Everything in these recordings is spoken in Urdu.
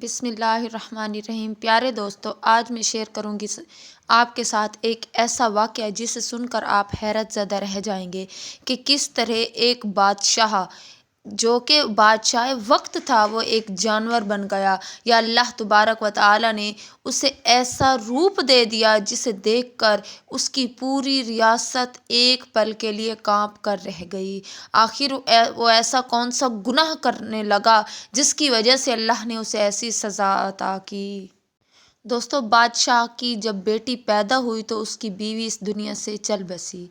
بسم اللہ الرحمن الرحیم۔ پیارے دوستو، آج میں شیئر کروں گی آپ کے ساتھ ایک ایسا واقعہ جسے سن کر آپ حیرت زدہ رہ جائیں گے کہ کس طرح ایک بادشاہ جو کہ بادشاہ وقت تھا وہ ایک جانور بن گیا، یا اللہ تبارک و تعالی نے اسے ایسا روپ دے دیا جسے دیکھ کر اس کی پوری ریاست ایک پل کے لیے کانپ کر رہ گئی۔ آخر وہ ایسا کون سا گناہ کرنے لگا جس کی وجہ سے اللہ نے اسے ایسی سزا عطا کی؟ دوستو، بادشاہ کی جب بیٹی پیدا ہوئی تو اس کی بیوی اس دنیا سے چل بسی۔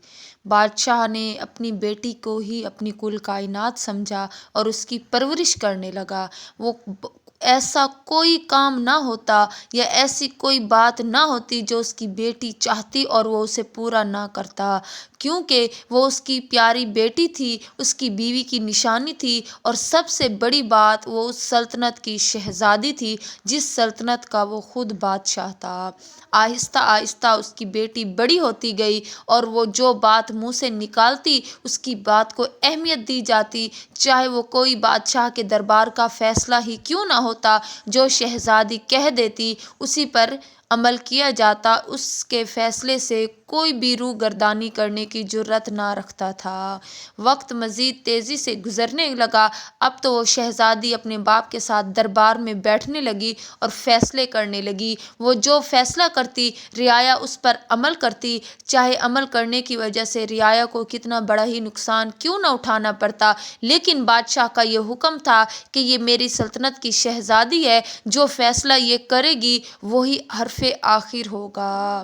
بادشاہ نے اپنی بیٹی کو ہی اپنی کل کائنات سمجھا اور اس کی پرورش کرنے لگا۔ وہ ایسا کوئی کام نہ ہوتا یا ایسی کوئی بات نہ ہوتی جو اس کی بیٹی چاہتی اور وہ اسے پورا نہ کرتا، کیونکہ وہ اس کی پیاری بیٹی تھی، اس کی بیوی کی نشانی تھی، اور سب سے بڑی بات وہ اس سلطنت کی شہزادی تھی جس سلطنت کا وہ خود بادشاہ تھا۔ آہستہ آہستہ اس کی بیٹی بڑی ہوتی گئی اور وہ جو بات منہ سے نکالتی اس کی بات کو اہمیت دی جاتی، چاہے وہ کوئی بادشاہ کے دربار کا فیصلہ ہی کیوں نہ ہوتا، جو شہزادی کہہ دیتی اسی پر عمل کیا جاتا، اس کے فیصلے سے کوئی بھی روح گردانی کرنے کی جرات نہ رکھتا تھا۔ وقت مزید تیزی سے گزرنے لگا۔ اب تو وہ شہزادی اپنے باپ کے ساتھ دربار میں بیٹھنے لگی اور فیصلے کرنے لگی۔ وہ جو فیصلہ کرتی رعایا اس پر عمل کرتی، چاہے عمل کرنے کی وجہ سے رعایا کو کتنا بڑا ہی نقصان کیوں نہ اٹھانا پڑتا، لیکن بادشاہ کا یہ حکم تھا کہ یہ میری سلطنت کی شہزادی ہے، جو فیصلہ یہ کرے گی وہی حرف آخر ہوگا۔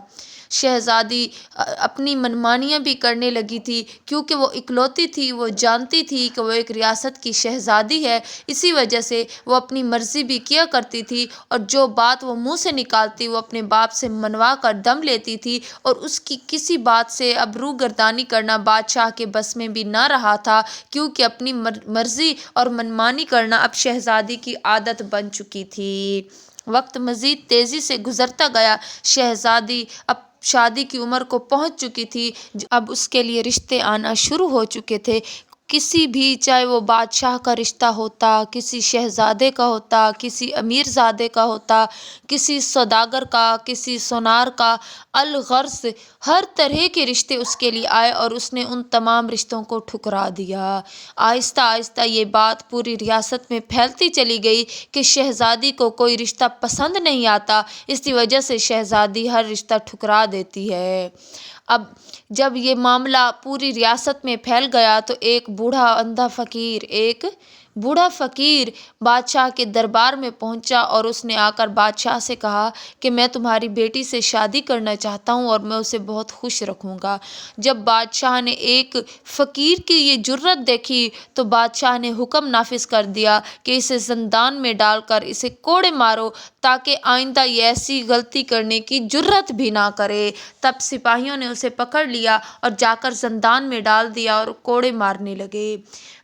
شہزادی اپنی منمانیاں بھی کرنے لگی تھی، کیونکہ وہ اکلوتی تھی۔ وہ جانتی تھی کہ وہ ایک ریاست کی شہزادی ہے، اسی وجہ سے وہ اپنی مرضی بھی کیا کرتی تھی، اور جو بات وہ منہ سے نکالتی وہ اپنے باپ سے منوا کر دم لیتی تھی، اور اس کی کسی بات سے اب روح گردانی کرنا بادشاہ کے بس میں بھی نہ رہا تھا، کیونکہ اپنی مرضی اور منمانی کرنا اب شہزادی کی عادت بن چکی تھی۔ وقت مزید تیزی سے گزرتا گیا۔ شہزادی اب شادی کی عمر کو پہنچ چکی تھی۔ اب اس کے لیے رشتے آنا شروع ہو چکے تھے۔ کسی بھی، چاہے وہ بادشاہ کا رشتہ ہوتا، کسی شہزادے کا ہوتا، کسی امیر زادے کا ہوتا، کسی سوداگر کا، کسی سونار کا، الغرض ہر طرح کے رشتے اس کے لیے آئے اور اس نے ان تمام رشتوں کو ٹھکرا دیا۔ آہستہ آہستہ یہ بات پوری ریاست میں پھیلتی چلی گئی کہ شہزادی کو کوئی رشتہ پسند نہیں آتا، اس کی وجہ سے شہزادی ہر رشتہ ٹھکرا دیتی ہے۔ اب جب یہ معاملہ پوری ریاست میں پھیل گیا تو ایک بوڑھا فقیر بادشاہ کے دربار میں پہنچا اور اس نے آ کر بادشاہ سے کہا کہ میں تمہاری بیٹی سے شادی کرنا چاہتا ہوں اور میں اسے بہت خوش رکھوں گا۔ جب بادشاہ نے ایک فقیر کی یہ جرات دیکھی تو بادشاہ نے حکم نافذ کر دیا کہ اسے زندان میں ڈال کر اسے کوڑے مارو، تاکہ آئندہ یہ ایسی غلطی کرنے کی جرات بھی نہ کرے۔ تب سپاہیوں نے اسے پکڑ لیا اور جا کر زندان میں ڈال دیا اور کوڑے مارنے لگے،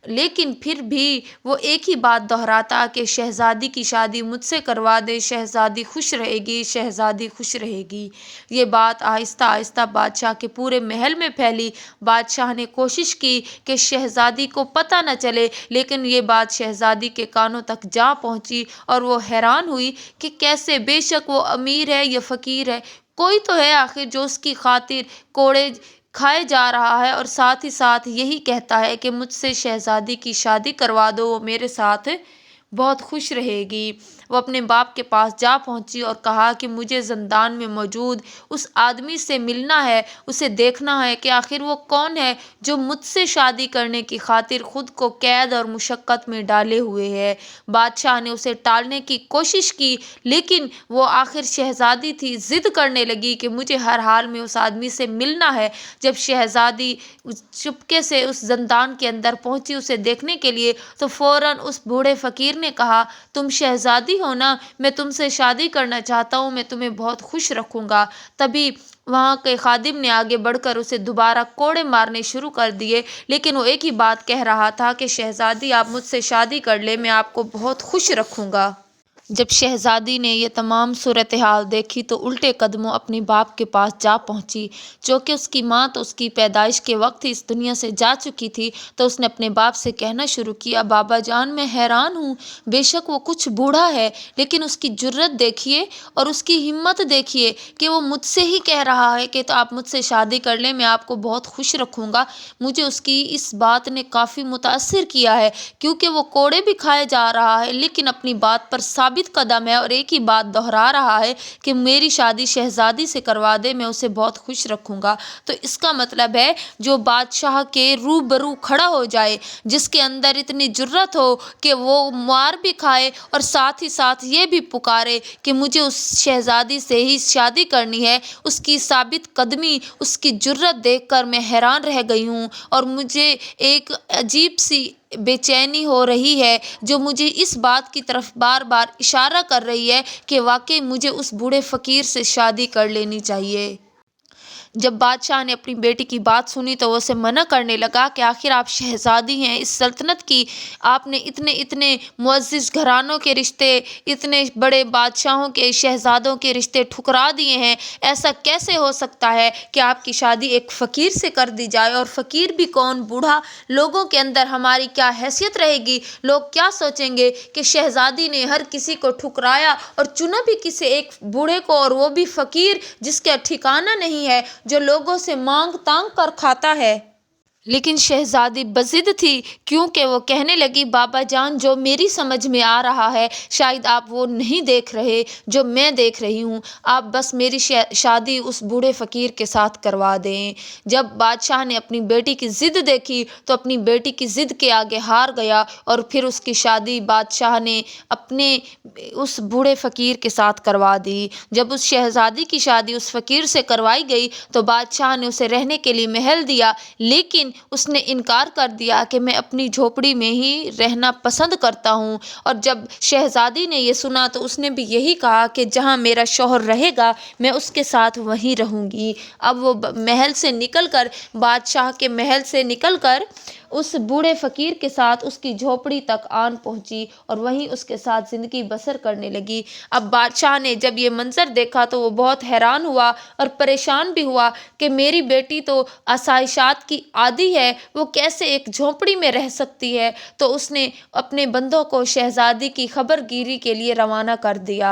لیکن پھر بھی وہ ایک ہی بات دہراتا کہ شہزادی کی شادی مجھ سے کروا دے، شہزادی خوش رہے گی، شہزادی خوش رہے گی۔ یہ بات آہستہ آہستہ بادشاہ کے پورے محل میں پھیلی۔ بادشاہ نے کوشش کی کہ شہزادی کو پتہ نہ چلے، لیکن یہ بات شہزادی کے کانوں تک جا پہنچی اور وہ حیران ہوئی کہ کیسے، بے شک وہ امیر ہے یا فقیر ہے، کوئی تو ہے آخر جو اس کی خاطر کوڑے کھائے جا رہا ہے اور ساتھ ہی ساتھ یہی کہتا ہے کہ مجھ سے شہزادی کی شادی کروا دو، وہ میرے ساتھ بہت خوش رہے گی۔ وہ اپنے باپ کے پاس جا پہنچی اور کہا کہ مجھے زندان میں موجود اس آدمی سے ملنا ہے، اسے دیکھنا ہے کہ آخر وہ کون ہے جو مجھ سے شادی کرنے کی خاطر خود کو قید اور مشقت میں ڈالے ہوئے ہے۔ بادشاہ نے اسے ٹالنے کی کوشش کی، لیکن وہ آخر شہزادی تھی، ضد کرنے لگی کہ مجھے ہر حال میں اس آدمی سے ملنا ہے۔ جب شہزادی چپکے سے اس زندان کے اندر پہنچی اسے دیکھنے کے لیے تو فوراً اس بوڑھے فقیر نے کہا، تم شہزادی ہو نا، میں تم سے شادی کرنا چاہتا ہوں، میں تمہیں بہت خوش رکھوں گا۔ تبھی وہاں کے خادم نے آگے بڑھ کر اسے دوبارہ کوڑے مارنے شروع کر دیے، لیکن وہ ایک ہی بات کہہ رہا تھا کہ شہزادی آپ مجھ سے شادی کر لیں، میں آپ کو بہت خوش رکھوں گا۔ جب شہزادی نے یہ تمام صورتحال دیکھی تو الٹے قدموں اپنے باپ کے پاس جا پہنچی۔ چونکہ اس کی ماں تو اس کی پیدائش کے وقت ہی اس دنیا سے جا چکی تھی، تو اس نے اپنے باپ سے کہنا شروع کیا، بابا جان، میں حیران ہوں، بے شک وہ کچھ بوڑھا ہے، لیکن اس کی جرأت دیکھیے اور اس کی ہمت دیکھیے کہ وہ مجھ سے ہی کہہ رہا ہے کہ تو آپ مجھ سے شادی کر لیں، میں آپ کو بہت خوش رکھوں گا۔ مجھے اس کی اس بات نے کافی متاثر کیا ہے، کیونکہ وہ کوڑے بھی کھائے جا رہا ہے لیکن اپنی بات پر ثابت قدم ہے اور ایک ہی بات دہرا رہا ہے کہ میری شادی شہزادی سے کروا دے، میں اسے بہت خوش رکھوں گا۔ تو اس کا مطلب ہے جو بادشاہ کے روبرو کھڑا ہو جائے، جس کے اندر اتنی جرأت ہو کہ وہ مار بھی کھائے اور ساتھ ہی ساتھ یہ بھی پکارے کہ مجھے اس شہزادی سے ہی شادی کرنی ہے، اس کی ثابت قدمی، اس کی جرأت دیکھ کر میں حیران رہ گئی ہوں اور مجھے ایک عجیب سی بے چینی ہو رہی ہے جو مجھے اس بات کی طرف بار بار اشارہ کر رہی ہے کہ واقعی مجھے اس بوڑھے فقیر سے شادی کر لینی چاہیے۔ جب بادشاہ نے اپنی بیٹی کی بات سنی تو وہ اسے منع کرنے لگا کہ آخر آپ شہزادی ہیں اس سلطنت کی، آپ نے اتنے معزز گھرانوں کے رشتے، اتنے بڑے بادشاہوں کے شہزادوں کے رشتے ٹھکرا دیے ہیں، ایسا کیسے ہو سکتا ہے کہ آپ کی شادی ایک فقیر سے کر دی جائے؟ اور فقیر بھی کون؟ بوڑھا؟ لوگوں کے اندر ہماری کیا حیثیت رہے گی؟ لوگ کیا سوچیں گے کہ شہزادی نے ہر کسی کو ٹھکرایا اور چنا بھی کسی ایک بوڑھے کو، اور وہ بھی فقیر جس کا ٹھکانہ نہیں ہے، جو لوگوں سے مانگ تانگ کر کھاتا ہے۔ لیکن شہزادی بضد تھی، کیونکہ وہ کہنے لگی، بابا جان، جو میری سمجھ میں آ رہا ہے شاید آپ وہ نہیں دیکھ رہے جو میں دیکھ رہی ہوں، آپ بس میری شادی اس بوڑھے فقیر کے ساتھ کروا دیں۔ جب بادشاہ نے اپنی بیٹی کی ضد دیکھی تو اپنی بیٹی کی ضد کے آگے ہار گیا اور پھر اس کی شادی بادشاہ نے اپنے اس بوڑھے فقیر کے ساتھ کروا دی۔ جب اس شہزادی کی شادی اس فقیر سے کروائی گئی تو بادشاہ نے اسے رہنے کے لیے محل دیا، لیکن اس نے انکار کر دیا کہ میں اپنی جھوپڑی میں ہی رہنا پسند کرتا ہوں۔ اور جب شہزادی نے یہ سنا تو اس نے بھی یہی کہا کہ جہاں میرا شوہر رہے گا میں اس کے ساتھ وہیں رہوں گی۔ اب وہ محل سے نکل کر، بادشاہ کے محل سے نکل کر اس بوڑھے فقیر کے ساتھ اس کی جھوپڑی تک آن پہنچی اور وہیں اس کے ساتھ زندگی بسر کرنے لگی۔ اب بادشاہ نے جب یہ منظر دیکھا تو وہ بہت حیران ہوا اور پریشان بھی ہوا کہ میری بیٹی تو آسائشات کی عادی ہے، وہ کیسے ایک جھونپڑی میں رہ سکتی ہے؟ تو اس نے اپنے بندوں کو شہزادی کی خبر گیری کے لیے روانہ کر دیا۔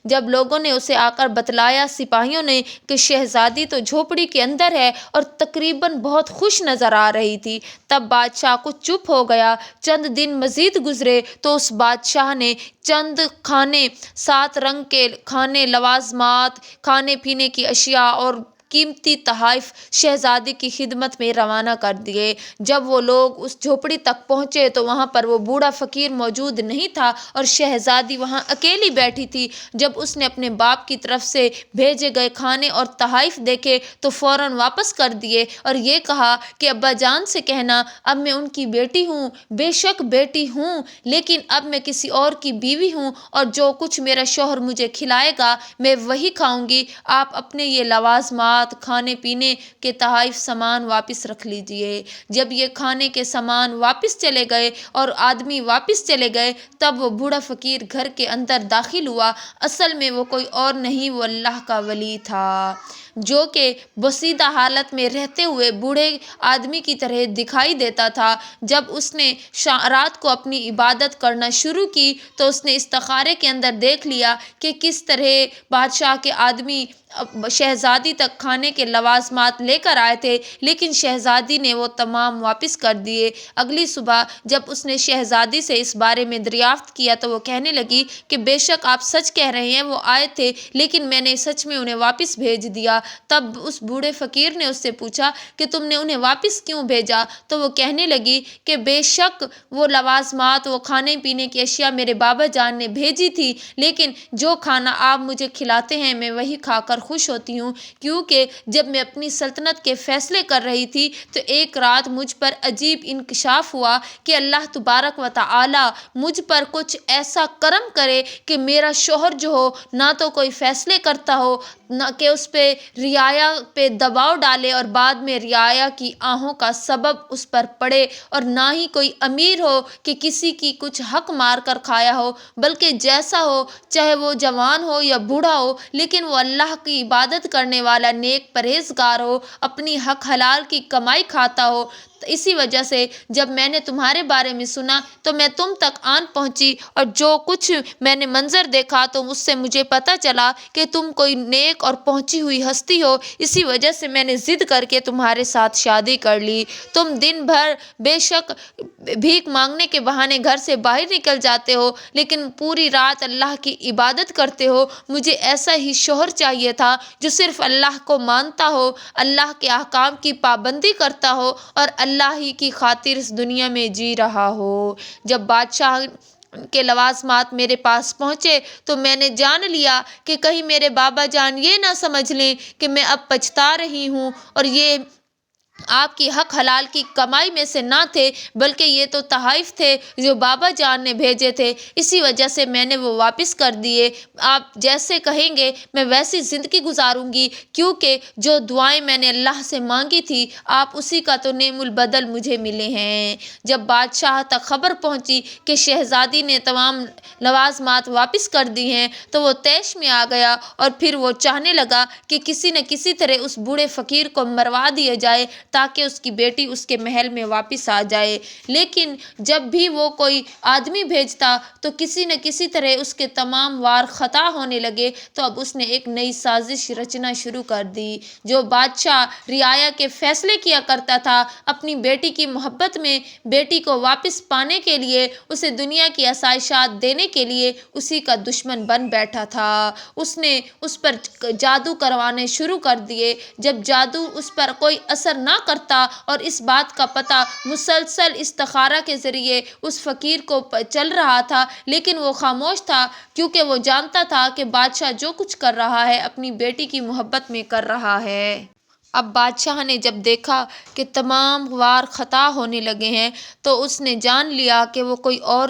جب لوگوں نے اسے آ کر بتلایا، سپاہیوں نے، کہ شہزادی تو جھونپڑی کے اندر ہے اور تقریباً بہت خوش نظر آ رہی تھی، تب بادشاہ کچھ چپ ہو گیا۔ چند دن مزید گزرے تو اس بادشاہ نے چند کھانے، 7 رنگ کے کھانے، لوازمات، کھانے پینے کی اشیاء اور قیمتی تحائف شہزادی کی خدمت میں روانہ کر دیے۔ جب وہ لوگ اس جھوپڑی تک پہنچے تو وہاں پر وہ بوڑھا فقیر موجود نہیں تھا اور شہزادی وہاں اکیلی بیٹھی تھی۔ جب اس نے اپنے باپ کی طرف سے بھیجے گئے کھانے اور تحائف دیکھے تو فوراً واپس کر دیے اور یہ کہا کہ ابا جان سے کہنا، اب میں ان کی بیٹی ہوں، بے شک بیٹی ہوں، لیکن اب میں کسی اور کی بیوی ہوں اور جو کچھ میرا شوہر مجھے کھلائے گا میں وہی کھاؤں گی۔ آپ اپنے یہ لوازمات، کھانے پینے کے تحائف سامان واپس رکھ لیجئے۔ جب یہ کھانے کے سامان واپس چلے گئے اور آدمی واپس چلے گئے تب وہ بوڑھا فقیر گھر کے اندر داخل ہوا۔ اصل میں وہ کوئی اور نہیں، وہ اللہ کا ولی تھا جو کہ بوسیدہ حالت میں رہتے ہوئے بوڑھے آدمی کی طرح دکھائی دیتا تھا۔ جب اس نے رات کو اپنی عبادت کرنا شروع کی تو اس نے استخارے کے اندر دیکھ لیا کہ کس طرح بادشاہ کے آدمی شہزادی تک کھانے کے لوازمات لے کر آئے تھے، لیکن شہزادی نے وہ تمام واپس کر دیے۔ اگلی صبح جب اس نے شہزادی سے اس بارے میں دریافت کیا تو وہ کہنے لگی کہ بے شک آپ سچ کہہ رہے ہیں، وہ آئے تھے لیکن میں نے سچ میں انہیں واپس بھیج دیا۔ تب اس بوڑھے فقیر نے اس سے پوچھا کہ تم نے انہیں واپس کیوں بھیجا؟ تو وہ کہنے لگی کہ بے شک وہ لوازمات، وہ کھانے پینے کی اشیاء میرے بابا جان نے بھیجی تھی، لیکن جو کھانا آپ مجھے کھلاتے ہیں میں وہی کھا کر خوش ہوتی ہوں، کیونکہ جب میں اپنی سلطنت کے فیصلے کر رہی تھی تو ایک رات مجھ پر عجیب انکشاف ہوا کہ اللہ تبارک و تعالی مجھ پر کچھ ایسا کرم کرے کہ میرا شوہر جو ہو نہ تو کوئی فیصلے کرتا ہو، نہ کہ اس پہ رعایا پہ دباؤ ڈالے اور بعد میں رعایا کی آہوں کا سبب اس پر پڑے، اور نہ ہی کوئی امیر ہو کہ کسی کی کچھ حق مار کر کھایا ہو، بلکہ جیسا ہو، چاہے وہ جوان ہو یا بوڑھا ہو، لیکن وہ اللہ کی عبادت کرنے والا نیک پرہیزگار ہو، اپنی حق حلال کی کمائی کھاتا ہو۔ اسی وجہ سے جب میں نے تمہارے بارے میں سنا تو میں تم تک آن پہنچی، اور جو کچھ میں نے منظر دیکھا تو اس سے مجھے پتہ چلا کہ تم کوئی نیک اور پہنچی ہوئی ہستی ہو۔ اسی وجہ سے میں نے ضد کر کے تمہارے ساتھ شادی کر لی۔ تم دن بھر بے شک بھیک مانگنے کے بہانے گھر سے باہر نکل جاتے ہو، لیکن پوری رات اللہ کی عبادت کرتے ہو۔ مجھے ایسا ہی شوہر چاہیے تھا جو صرف اللہ کو مانتا ہو، اللہ کے احکام کی پابندی کرتا ہو اور اللہ ہی کی خاطر اس دنیا میں جی رہا ہو۔ جب بادشاہ کے لوازمات میرے پاس پہنچے تو میں نے جان لیا کہ کہیں میرے بابا جان یہ نہ سمجھ لیں کہ میں اب پچھتا رہی ہوں، اور یہ آپ کی حق حلال کی کمائی میں سے نہ تھے، بلکہ یہ تو تحائف تھے جو بابا جان نے بھیجے تھے۔ اسی وجہ سے میں نے وہ واپس کر دیے۔ آپ جیسے کہیں گے میں ویسی زندگی گزاروں گی، کیونکہ جو دعائیں میں نے اللہ سے مانگی تھی آپ اسی کا تو نعم البدل مجھے ملے ہیں۔ جب بادشاہ تک خبر پہنچی کہ شہزادی نے تمام لوازمات واپس کر دی ہیں تو وہ طیش میں آ گیا، اور پھر وہ چاہنے لگا کہ کسی نہ کسی طرح اس بوڑھے فقیر کو مروا دیا جائے تاکہ اس کی بیٹی اس کے محل میں واپس آ جائے۔ لیکن جب بھی وہ کوئی آدمی بھیجتا تو کسی نہ کسی طرح اس کے تمام وار خطا ہونے لگے، تو اب اس نے ایک نئی سازش رچنا شروع کر دی۔ جو بادشاہ رعایا کے فیصلے کیا کرتا تھا، اپنی بیٹی کی محبت میں بیٹی کو واپس پانے کے لیے، اسے دنیا کی آسائشات دینے کے لیے اسی کا دشمن بن بیٹھا تھا۔ اس نے اس پر جادو کروانے شروع کر دیے۔ جب جادو اس پر کوئی اثر نہ کرتا اور اس بات کا پتہ مسلسل استخارہ کے ذریعے اس فقیر کو چل رہا تھا، لیکن وہ خاموش تھا، کیونکہ وہ جانتا تھا کہ بادشاہ جو کچھ کر رہا ہے اپنی بیٹی کی محبت میں کر رہا ہے۔ اب بادشاہ نے جب دیکھا کہ تمام وار خطا ہونے لگے ہیں تو اس نے جان لیا کہ وہ کوئی اور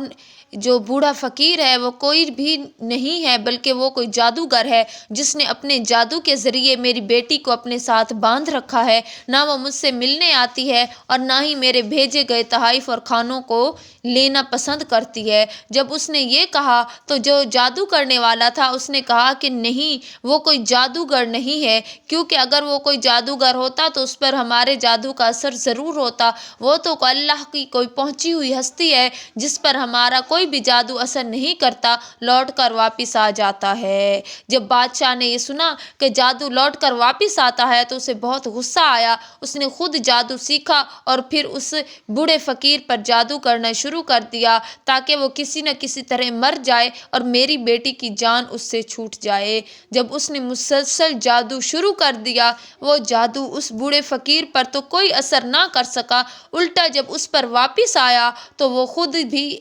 جو بوڑھا فقیر ہے وہ کوئی بھی نہیں ہے، بلکہ وہ کوئی جادوگر ہے جس نے اپنے جادو کے ذریعے میری بیٹی کو اپنے ساتھ باندھ رکھا ہے۔ نہ وہ مجھ سے ملنے آتی ہے اور نہ ہی میرے بھیجے گئے تحائف اور کھانوں کو لینا پسند کرتی ہے۔ جب اس نے یہ کہا تو جو جادو کرنے والا تھا اس نے کہا کہ نہیں، وہ کوئی جادوگر نہیں ہے، کیونکہ اگر وہ کوئی جادوگر ہوتا تو اس پر ہمارے جادو کا اثر ضرور ہوتا۔ وہ تو اللہ کی کوئی پہنچی ہوئی ہستی ہے جس پر ہمارا کوئی بھی جادو اثر نہیں کرتا، لوٹ کر واپس آ جاتا ہے۔ جب بادشاہ نے یہ سنا کہ جادو لوٹ کر واپس آتا ہے تو اسے بہت غصہ آیا۔ اس نے خود جادو سیکھا اور پھر اس بوڑھے فقیر پر جادو کرنا شروع کر دیا تاکہ وہ کسی نہ کسی طرح مر جائے اور میری بیٹی کی جان اس سے چھوٹ جائے۔ جب اس نے مسلسل جادو شروع کر دیا، وہ جادو اس بوڑھے فقیر پر تو کوئی اثر نہ کر سکا، الٹا جب اس پر واپس آیا تو وہ خود بھی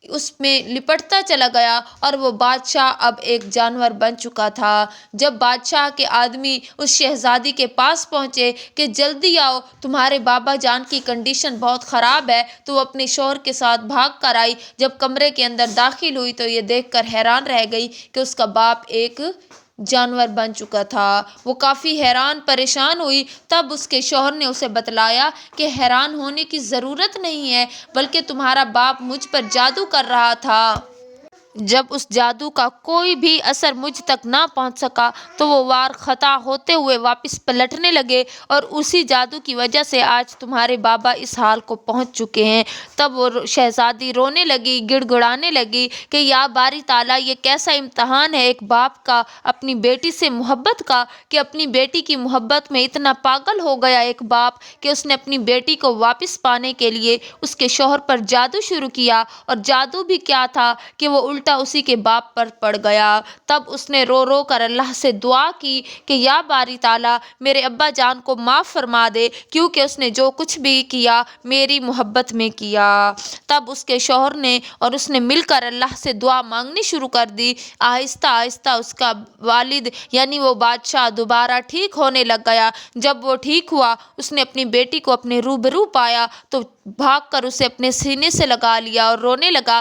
اس میں لپٹتا چلا گیا، اور وہ بادشاہ اب ایک جانور بن چکا تھا۔ جب بادشاہ کے آدمی اس شہزادی کے پاس پہنچے کہ جلدی آؤ، تمہارے بابا جان کی کنڈیشن بہت خراب ہے، تو وہ اپنے شوہر کے ساتھ بھاگ کر آئی۔ جب کمرے کے اندر داخل ہوئی تو یہ دیکھ کر حیران رہ گئی کہ اس کا باپ ایک جانور بن چکا تھا۔ وہ کافی حیران پریشان ہوئی۔ تب اس کے شوہر نے اسے بتلایا کہ حیران ہونے کی ضرورت نہیں ہے، بلکہ تمہارا باپ مجھ پر جادو کر رہا تھا۔ جب اس جادو کا کوئی بھی اثر مجھ تک نہ پہنچ سکا تو وہ وار خطا ہوتے ہوئے واپس پلٹنے لگے، اور اسی جادو کی وجہ سے آج تمہارے بابا اس حال کو پہنچ چکے ہیں۔ تب وہ شہزادی رونے لگی، گڑ گڑانے لگی کہ یا باری تعالیٰ، یہ کیسا امتحان ہے ایک باپ کا اپنی بیٹی سے محبت کا، کہ اپنی بیٹی کی محبت میں اتنا پاگل ہو گیا ایک باپ کہ اس نے اپنی بیٹی کو واپس پانے کے لیے اس کے شوہر پر جادو شروع کیا، اور جادو بھی کیا تھا کہ وہ الٹا اسی کے باپ پر پڑ گیا۔ تب اس نے رو رو کر اللہ سے دعا کی کہ یا باری تعالیٰ، میرے ابا جان کو معاف فرما دے، کیونکہ اس نے جو کچھ بھی کیا میری محبت میں کیا۔ تب اس کے شوہر نے اور اس نے مل کر اللہ سے دعا مانگنی شروع کر دی۔ آہستہ آہستہ اس کا والد یعنی وہ بادشاہ دوبارہ ٹھیک ہونے لگ گیا۔ جب وہ ٹھیک ہوا، اس نے اپنی بیٹی کو اپنے روبرو پایا تو بھاگ کر اسے اپنے سینے سے لگا لیا اور رونے لگا